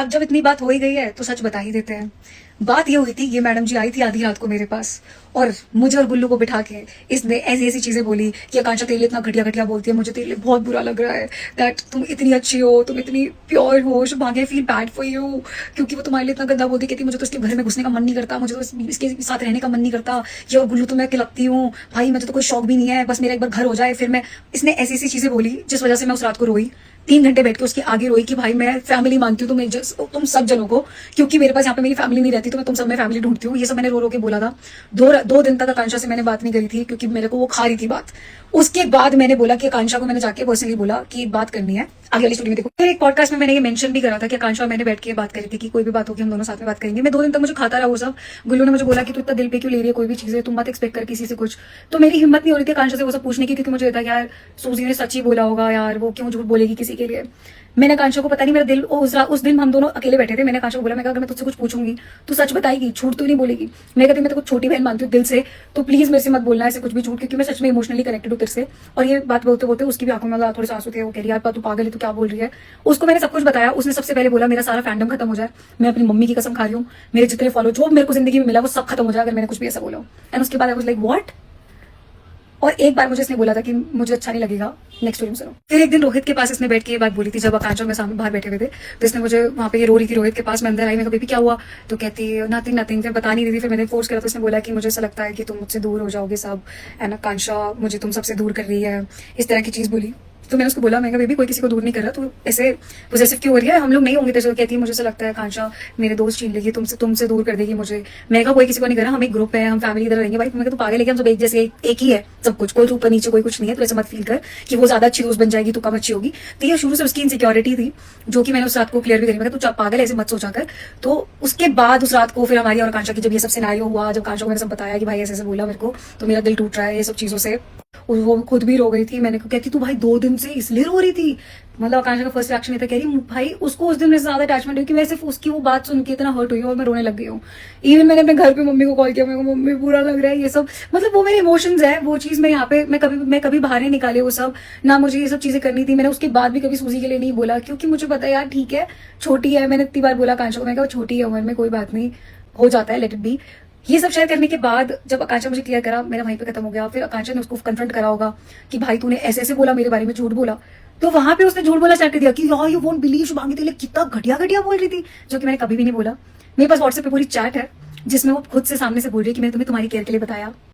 अब जब इतनी बात हो ही गई है तो सच बता ही देते हैं। बात ये हुई थी, ये मैडम जी आई थी आधी रात को मेरे पास और मुझे और गुल्लू को बिठा के इसने ऐसी ऐसी चीजें बोली कि आकांक्षा तेरे लिए इतना घटिया घटिया बोलती है, मुझे तेरे लिए बहुत बुरा लग रहा है, दैट तुम इतनी अच्छी हो, तुम इतनी प्योर हो, Shubhangi I feel bad for you, क्योंकि वो तुम्हारे लिए इतना गंदा बोलती, कहती मुझे तो इसके घर में घुसने का मन नहीं करता, मुझे तो इसके साथ रहने का मन नहीं करता, ये और गुल्लू तो मैं लगती हूँ भाई, मुझे तो कोई शौक भी नहीं है, बस मेरा एक बार घर हो जाए फिर मैं। इसने ऐसी ऐसी चीजें बोली जिस वजह से मैं उस रात को रोई, 3 घंटे बैठ के उसके आगे रोई कि भाई मैं फैमिली मानती हूँ तुम सब जनों को, क्योंकि मेरे पास यहाँ पे मेरी फैमिली नहीं रहती तो मैं तुम सब में फैमिली ढूंढती हूँ। ये सब मैंने रो रो के बोला था। दो दिन तक आकांक्षा से मैंने बात नहीं करी थी क्योंकि मेरे को वो खा रही थी बात। उसके बाद मैंने बोला कि आकांक्षा को मैंने जाके पर्सनली बोला कि बात करनी है, आगे वाली स्टोरी में देखो। फिर एक पॉडकास्ट में मैंने ये मेंशन भी करा था कि आकांक्षा मैंने बैठ के बात करी थी कि कोई भी बात होगी हम दोनों साथ में बात करेंगे। मैं 2 दिन तक मुझे खाता रहा वो सब। गुल्लू ने मुझे बोला कि तू इतना दिल पे क्यों ले रही है कोई भी चीजें, तुम मत एक्सपेक्ट कर किसी से कुछ। तो मेरी हिम्मत नहीं हो रही थी आकांक्षा से वो सब पूछने की, क्योंकि मुझे था यार सूजी ने सच ही बोला होगा, यार वो क्यों झूठ बोलेगी किसी के लिए। मैंने आकांक्षा को पता नहीं मेरा दिल उस दिन हम दोनों अकेले बैठे थे, मैंने आकांक्षा को बोला मैं अगर मैं तुझसे कुछ पूछूंगी तो सच बताएगी, झूठ तो नहीं बोलेगी। मैं कहती मैं तो कुछ छोटी बहन मानती हूँ दिल से, तो प्लीज मेरे से मत बोलना ऐसे कुछ भी झूठ, क्योंकि मैं सच में इमोशनली कनेक्टेड हूँ तेरे से। और ये बात बोलते बोलते उसकी भी आंखों में थोड़े से आंसू थे, वो कह रही यार तू पागल है, तू क्या बोल रही है। उसको मैंने सब कुछ बताया। उसने सबसे पहले बोला मेरा सारा फैंडम खत्म हो जाए, मैं अपनी मम्मी की कसम खा रही हूँ, मेरे जितने फॉलो जो मेरे को जिंदगी में मिला वो सब खत्म हो जाए अगर मैंने कुछ भी ऐसा बोला। एंड उसके बाद आई वाज लाइक व्हाट। और एक बार मुझे इसने बोला था कि मुझे अच्छा नहीं लगेगा, नेक्स्ट स्टोरी में सुनो। फिर एक दिन रोहित के पास इसने बैठ के ये बात बोली थी जब आकांक्षा में सामने बाहर बैठे हुए थे, तो इसने मुझे वहां पे ये रो रही थी रोहित के पास, मैं अंदर आई, मैं कहा बेबी क्या हुआ, तो कहती नथिंग नथिंग, फिर बता नहीं रही थी। फिर मैंने फोर्स करा तो इसने बोला कि मुझे ऐसा लगता है कि तुम मुझसे दूर हो जाओगे सब, एंड आकांक्षा मुझे तुम सबसे दूर कर रही है, इस तरह की चीज बोली। तो मैंने उसको बोला मैं बेबी कोई किसी को दूर नहीं कर रहा, तो ऐसे पोजेसिव क्यों हो रही है, हम लोग नहीं होंगे तेरे। कहती है मुझे ऐसा लगता है आकांक्षा मेरे दोस्त छीन लेगी, तुमसे दूर कर देगी मुझे। मैं कहा कोई किसी को नहीं कर रहा, हम एक ग्रुप है, हम फैमिली इधर रहेंगे। भाई मैं तो पागल है, हम सब एक जैसे एक ही है सब कुछ, कोई ऊपर नीचे कोई कुछ नहीं है, तो ऐसे मत फील कर कि वो ज्यादा अच्छी दोस्त बन जाएगी तो कम अच्छी होगी। तो ये शुरू से उसकी इनसिक्योरिटी थी जो कि मैंने उस रात को क्लियर भी करी। मैं तू पागल ऐसे मत सोचा कर। तो उसके बाद उस रात को फिर हमारी और आकांक्षा की जब ये सब सिनेरियो हुआ, जब आकांक्षा को मैंने सब बताया कि भाई ऐसे ऐसे बोला मेरे को, तो मेरा दिल टूट रहा है ये सब चीजों से। वो खुद भी रो गई थी। मैंने कहती तू भाई 2 दिन से इसलिए रो रही थी, मतलब आकांक्षा का फर्स्ट रिएक्शन ये था, कह रही भाई उसको उस दिन मेरे से ज्यादा अटैचमेंट हुई कि मैं सिर्फ उसकी वो बात सुन के इतना हर्ट हुई और मैं रोने लग गई हूँ। इवन मैंने अपने घर पे मम्मी को कॉल किया, मेरे को मम्मी बुरा लग रहा है ये सब, मतलब वो मेरे इमोशंस है, वो चीज मैं यहाँ पे मैं कभी बाहर नहीं निकाले वो सब ना, मुझे ये सब चीजें करनी थी। मैंने उसके बाद भी कभी सूजी के लिए नहीं बोला क्योंकि मुझे पता है यार ठीक है छोटी है। मैंने इतनी बार बोला आकांक्षा को, मैं कहा छोटी है उम्र में, कोई बात नहीं, हो जाता है, लेट इट बी। ये सब शेयर करने के बाद जब आकांक्षा मुझे क्लियर करा, मेरा वहीं पे खत्म हो गया। फिर आकांक्षा ने उसको कन्फ्रंट करा होगा कि भाई तूने ऐसे ऐसे बोला मेरे बारे में, झूठ बोला, तो वहां पे उसने झूठ बोला स्टार्ट कर दिया कि यार यू वोंट बिलीव शुभांगी तेरे लिए कितना घटिया घटिया बोल रही थी, जो कि मैंने कभी भी नहीं बोला। मेरे पास व्हाट्सएप पे पूरी चैट है जिसमें वो खुद से सामने से बोल रही है कि मैंने तुम्हें तुम्हारी केयर के लिए बताया।